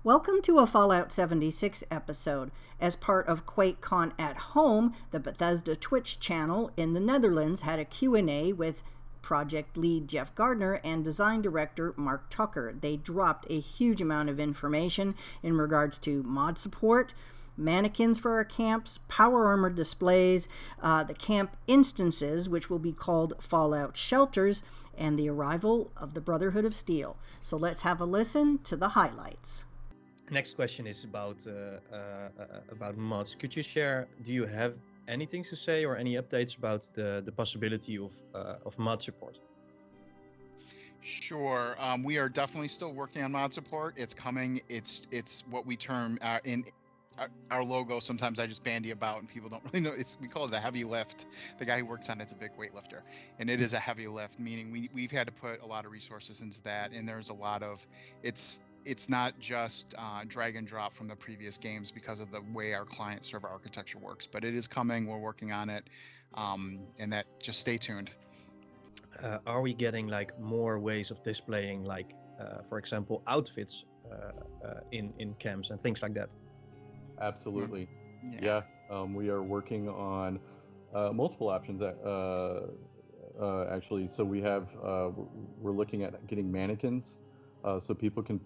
Welcome to a Fallout 76 episode. As part of QuakeCon at Home, the Bethesda Twitch channel in the Netherlands had a Q&A with project lead Jeff Gardner and design director Mark Tucker. They dropped a huge amount of information in regards to mod support, mannequins for our camps, power armor displays, the camp instances, which will be called Fallout shelters, and the arrival of the Brotherhood of Steel. So let's have a listen to the highlights. Next question is about mods. Could you share? Do you have anything to say or any updates about the possibility of mod support? Sure. We are definitely still working on mod support. It's coming. It's what we term in our logo. Sometimes I just bandy about and people don't really know. We call it a heavy lift. The guy who works on it's a big weightlifter, and it is a heavy lift. Meaning we've had to put a lot of resources into that, and there's a lot of it's not just drag and drop from the previous games because of the way our client server architecture works, but it is coming. We're working on it, and that just stay tuned. Are we getting like more ways of displaying, like for example, outfits in camps and things like that? Absolutely. Yeah. We are working on multiple options actually. So we have we're looking at getting mannequins so people can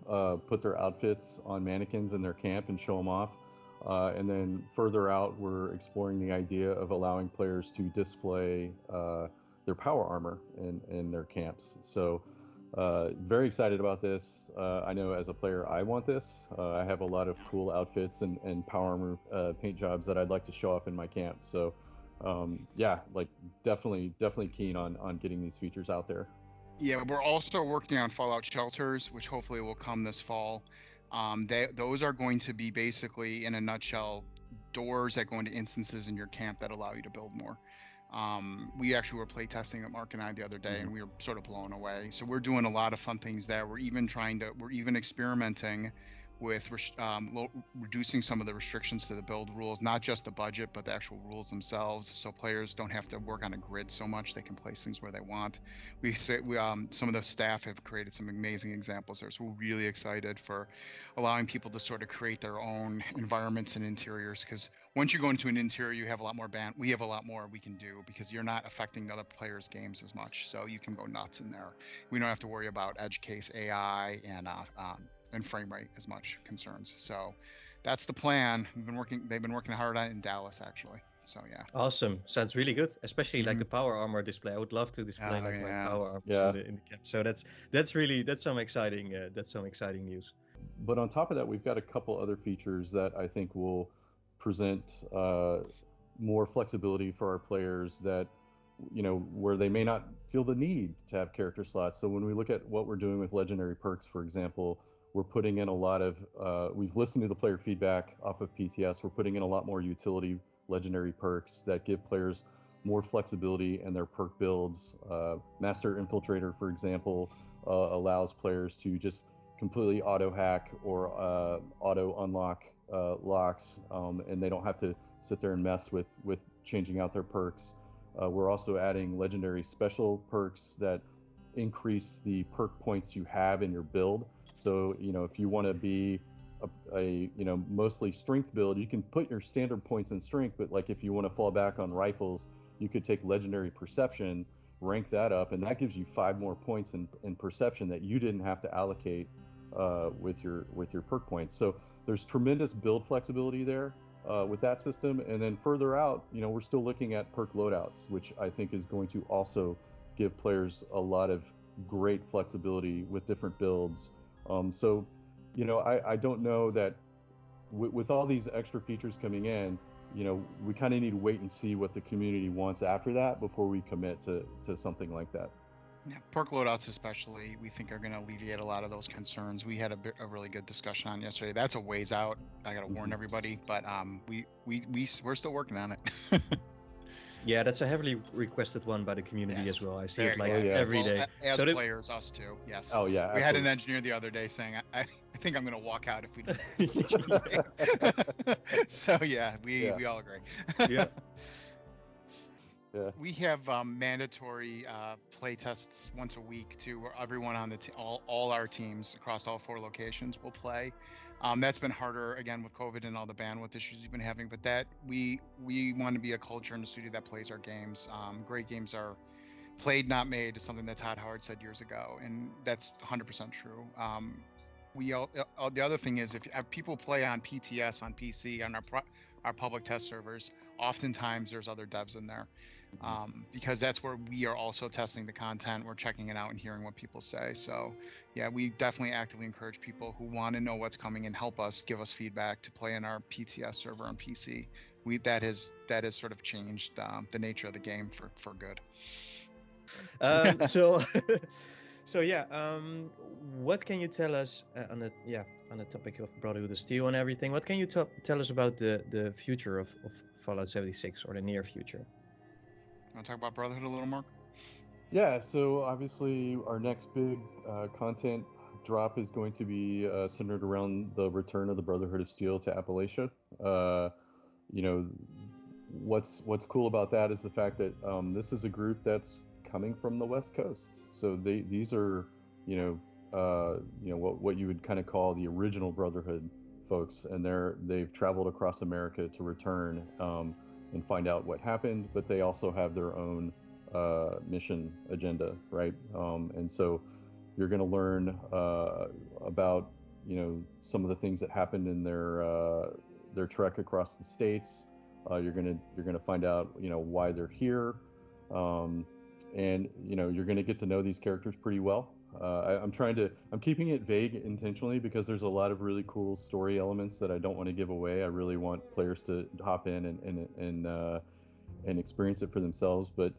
put their outfits on mannequins in their camp and show them off. And then further out, we're exploring the idea of allowing players to display their power armor in their camps. So very excited about this. I know as a player, I want this. I have a lot of cool outfits and power armor paint jobs that I'd like to show off in my camp. So yeah, like definitely keen on getting these features out there. Yeah, we're also working on Fallout shelters, which hopefully will come this fall. Those are going to be basically, in a nutshell, doors that go into instances in your camp that allow you to build more. We actually were playtesting at Mark and I the other day, and we were sort of blown away. So we're doing a lot of fun things there. We're even experimenting with reducing some of the restrictions to the build rules, not just the budget, but the actual rules themselves. So players don't have to work on a grid so much; they can place things where they want. Some of the staff have created some amazing examples there, so we're really excited for allowing people to sort of create their own environments and interiors, because once you go into an interior, you have a lot more we have a lot more we can do because you're not affecting other players' games as much. So you can go nuts in there. We don't have to worry about edge case AI and frame rate as much concerns. So that's the plan. They've been working hard on it in Dallas, actually. So yeah. Awesome. Sounds really good. Especially like the power armor display. I would love to display my power armor in the camp. So that's some exciting news. But on top of that, we've got a couple other features that I think will present more flexibility for our players that, where they may not feel the need to have character slots. So when we look at what we're doing with legendary perks, for example, we're putting in a lot of, we've listened to the player feedback off of PTS. We're putting in a lot more utility legendary perks that give players more flexibility in their perk builds. Master Infiltrator, for example, allows players to just completely auto hack or auto unlock locks, and they don't have to sit there and mess with changing out their perks. We're also adding legendary special perks that increase the perk points you have in your build. So if you want to be a mostly strength build, you can put your standard points in strength, but like if you want to fall back on rifles, you could take legendary perception, rank that up, and that gives you 5 more points in perception that you didn't have to allocate with your perk points. So there's tremendous build flexibility there with that system. And then further out, we're still looking at perk loadouts, which I think is going to also give players a lot of great flexibility with different builds. So I don't know that with all these extra features coming in, we kind of need to wait and see what the community wants after that before we commit to something like that. Yeah, perk loadouts especially, we think are going to alleviate a lot of those concerns. We had a really good discussion on yesterday. That's a ways out. I got to warn everybody, but we're still working on it. Yeah, that's a heavily requested one by the community as well. I see it like every day. As players, us too. Yes. Oh yeah. We had an engineer the other day saying, "I think I'm going to walk out if we do this feature." So yeah, we all agree. Yeah. Yeah. We have mandatory play tests once a week too, where everyone on the all our teams across all 4 locations will play. That's been harder again with COVID and all the bandwidth issues we've been having. But that we want to be a culture in the studio that plays our games. Great games are played, not made, is something that Todd Howard said years ago, and that's 100% true. The other thing is, if people play on PTS on PC on our public test servers, oftentimes there's other devs in there, because that's where we are also testing the content. We're checking it out and hearing what people say. So yeah, we definitely actively encourage people who want to know what's coming and help us give us feedback to play in our PTS server on PC. That has sort of changed the nature of the game for good. So so yeah, what can you tell us on the topic of Brotherhood of Steel and everything? What can you tell us about the future of Fallout 76, or the near future? Want to talk about Brotherhood a little, Mark? Yeah, so obviously our next big content drop is going to be centered around the return of the Brotherhood of Steel to Appalachia. You know, what's cool about that is the fact that this is a group that's coming from the West Coast. So these are what you would kind of call the original Brotherhood folks, and they've traveled across America to return and find out what happened, but they also have their own mission agenda, right? And so you're going to learn about some of the things that happened in their trek across the states. You're gonna find out why they're here, and you're gonna get to know these characters pretty well. I'm keeping it vague intentionally because there's a lot of really cool story elements that I don't want to give away. I really want players to hop in and experience it for themselves. But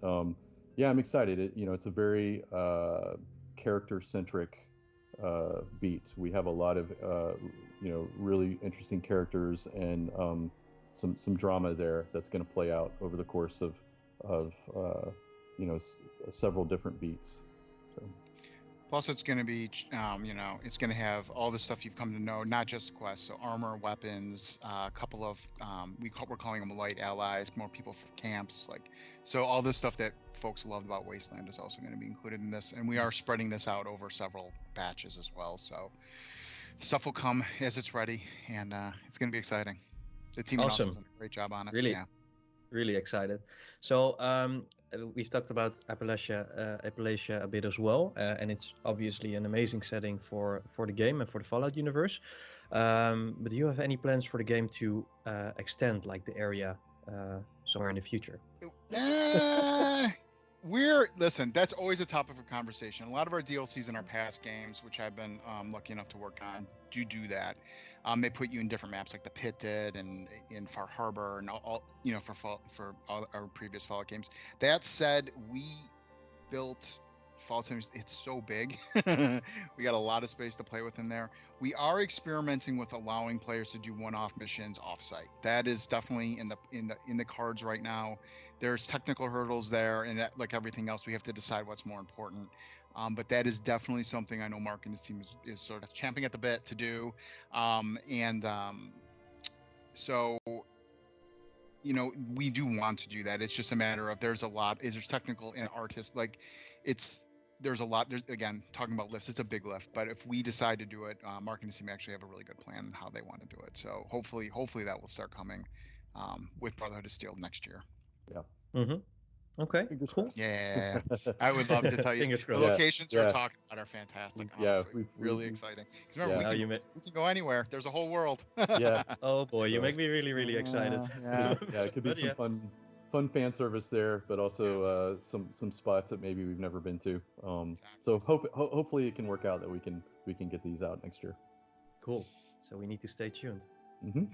yeah, I'm excited. It's a very character-centric beat. We have a lot of really interesting characters and some drama there that's going to play out over the course of several different beats. So. Plus, it's going to be, it's going to have all the stuff you've come to know, not just quests. So armor, weapons, a couple of, we're calling them light allies, more people for camps. So all this stuff that folks loved about Wasteland is also going to be included in this. And we are spreading this out over several batches as well. So stuff will come as it's ready, and it's going to be exciting. The team in Austin's done a great job on it. Really, yeah. Really excited. So we've talked about Appalachia a bit as well, and it's obviously an amazing setting for the game and for the Fallout universe. But do you have any plans for the game to extend the area somewhere in the future? Listen, that's always a topic of conversation. A lot of our DLCs in our past games, which I've been lucky enough to work on, do that. They put you in different maps like the Pit did, and in Far Harbor, and all for all our previous Fallout games. That said, we built Fallout 76. It's so big. We got a lot of space to play with in there. We are experimenting with allowing players to do one-off missions off-site. That is definitely in the cards right now. There's technical hurdles there, and that, like everything else, we have to decide what's more important. But that is definitely something I know Mark and his team is sort of champing at the bit to do. So we do want to do that. It's just a matter of there's technical and artist, there's a lot. There's, again, talking about lifts, it's a big lift, but if we decide to do it, Mark and his team actually have a really good plan on how they want to do it. So hopefully that will start coming with Brotherhood of Steel next year. Yeah. Mm-hmm. Okay, Fingers cool. crossed. Yeah, I would love to tell you. Fingers The crossed. locations we're talking about are fantastic. Honestly, really exciting. Because remember, we can go anywhere. There's a whole world. Yeah. Oh boy, you make me really, really excited. Yeah. Yeah, it could be some fun fan service there, but also some spots that maybe we've never been to. Exactly. So hopefully it can work out that we can get these out next year. Cool. So we need to stay tuned. Mm-hmm.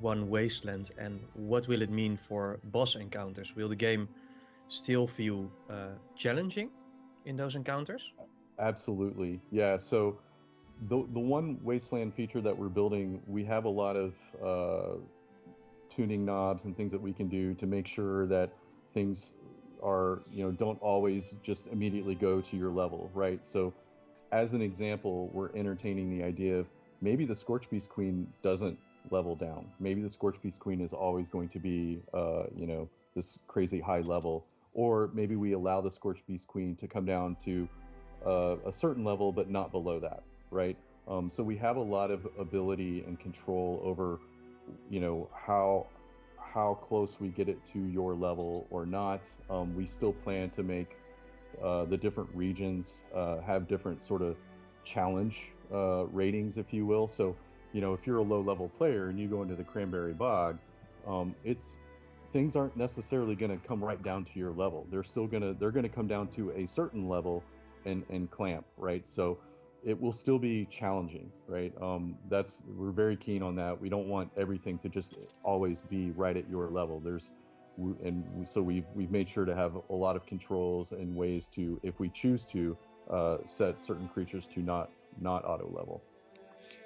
One Wasteland, and what will it mean for boss encounters? Will the game still feel challenging in those encounters? Absolutely, yeah. So the one Wasteland feature that we're building, we have a lot of tuning knobs and things that we can do to make sure that things are don't always just immediately go to your level, right? So as an example, we're entertaining the idea of maybe the Scorchbeast Queen doesn't level down. Maybe the Scorchbeast Queen is always going to be, the this crazy high level, or maybe we allow the Scorched Beast Queen to come down to a certain level, but not below that, right? So we have a lot of ability and control over, how close we get it to your level or not. We still plan to make the different regions have different sort of challenge ratings, if you will. So, if you're a low-level player and you go into the Cranberry Bog, things aren't necessarily going to come right down to your level. They're gonna come down to a certain level and clamp, right? So it will still be challenging, right? We're very keen on that. We don't want everything to just always be right at your level. So we've made sure to have a lot of controls and ways to, if we choose to, set certain creatures to not auto level.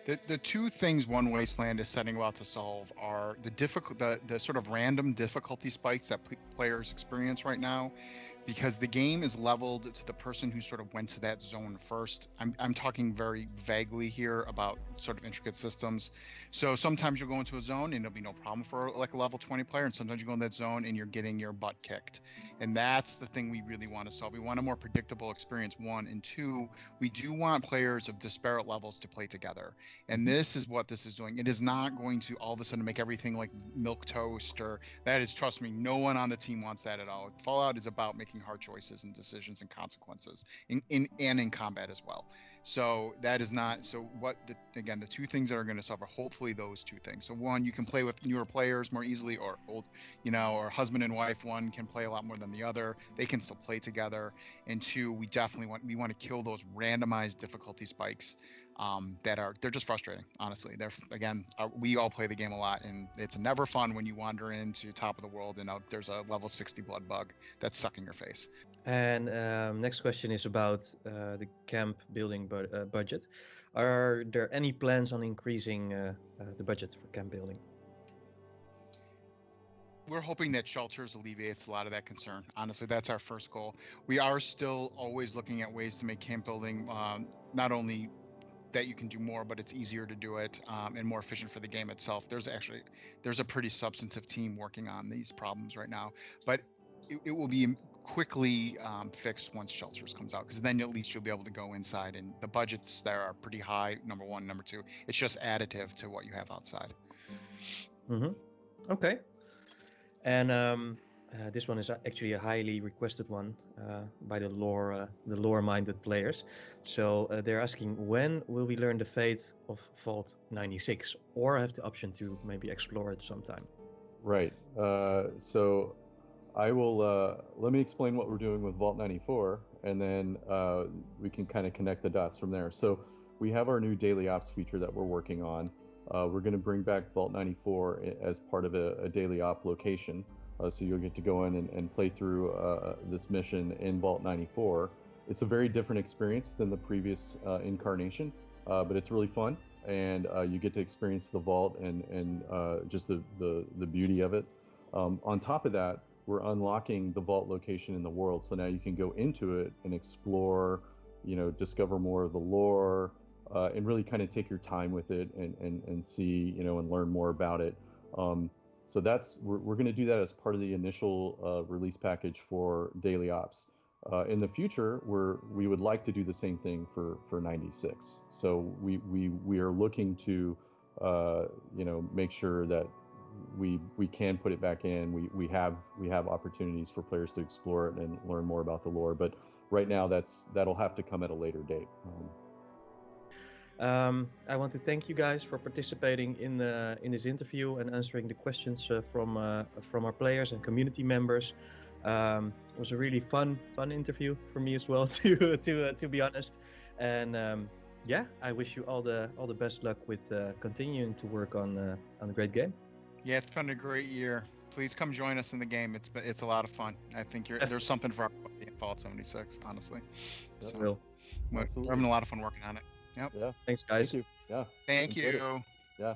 The two things One Wasteland is setting out to solve are the sort of random difficulty spikes that players experience right now, because the game is leveled to the person who sort of went to that zone first. I'm talking very vaguely here about sort of intricate systems. So sometimes you'll go into a zone and there'll be no problem for like a level 20 player, and sometimes you go in that zone and you're getting your butt kicked. And that's the thing we really want to solve. We want a more predictable experience, one, and two, we do want players of disparate levels to play together. And this is what this is doing. It is not going to all of a sudden make everything like milk toast, or that is, trust me, no one on the team wants that at all. Fallout is about making hard choices and decisions and consequences in combat as well. So that is not, so what again, the two things that are going to solve are hopefully those two things. So one, you can play with newer players more easily, or old, or husband and wife, one can play a lot more than the other. They can still play together. And two, we want to kill those randomized difficulty spikes they're just frustrating, honestly. We all play the game a lot, and it's never fun when you wander into top of the world and there's a level 60 blood bug that's sucking your face. And next question is about the camp building budget. Are there any plans on increasing the budget for camp building? We're hoping that shelters alleviates a lot of that concern. Honestly, that's our first goal. We are still always looking at ways to make camp building not only that you can do more, but it's easier to do it and more efficient for the game itself. There's a pretty substantive team working on these problems right now, but it will be quickly fixed once shelters comes out, because then at least you'll be able to go inside, and the budgets there are pretty high, number one. Number two, it's just additive to what you have outside. Okay. And this one is actually a highly requested one by the lore-minded players. So they're asking, when will we learn the fate of Vault 96, or have the option to maybe explore it sometime? Right. So I will let me explain what we're doing with Vault 94, and then we can kind of connect the dots from there. So we have our new daily ops feature that we're working on. We're going to bring back Vault 94 as part of a daily op location. So you'll get to go in and play through this mission in Vault 94. It's a very different experience than the previous incarnation, but it's really fun, and you get to experience the vault and just the beauty of it. On top of that, we're unlocking the vault location in the world, so now you can go into it and explore, discover more of the lore, and really kind of take your time with it and see, and learn more about it. So we're going to do that as part of the initial release package for Daily Ops. In the future, we would like to do the same thing for 96. So we are looking to make sure that we can put it back in. We have opportunities for players to explore it and learn more about the lore. But right now, that'll have to come at a later date. I want to thank you guys for participating in this interview and answering the questions from our players and community members. It was a really fun interview for me as well, to be honest. And I wish you all the best luck with continuing to work on a great game. Yeah, it's been a great year. Please come join us in the game. It's a lot of fun. I think there's something for everybody in Fallout 76, honestly. So, we're having a lot of fun working on it. Yep. Yeah. Thanks, guys. Thank you. Yeah. Thank you. Yeah.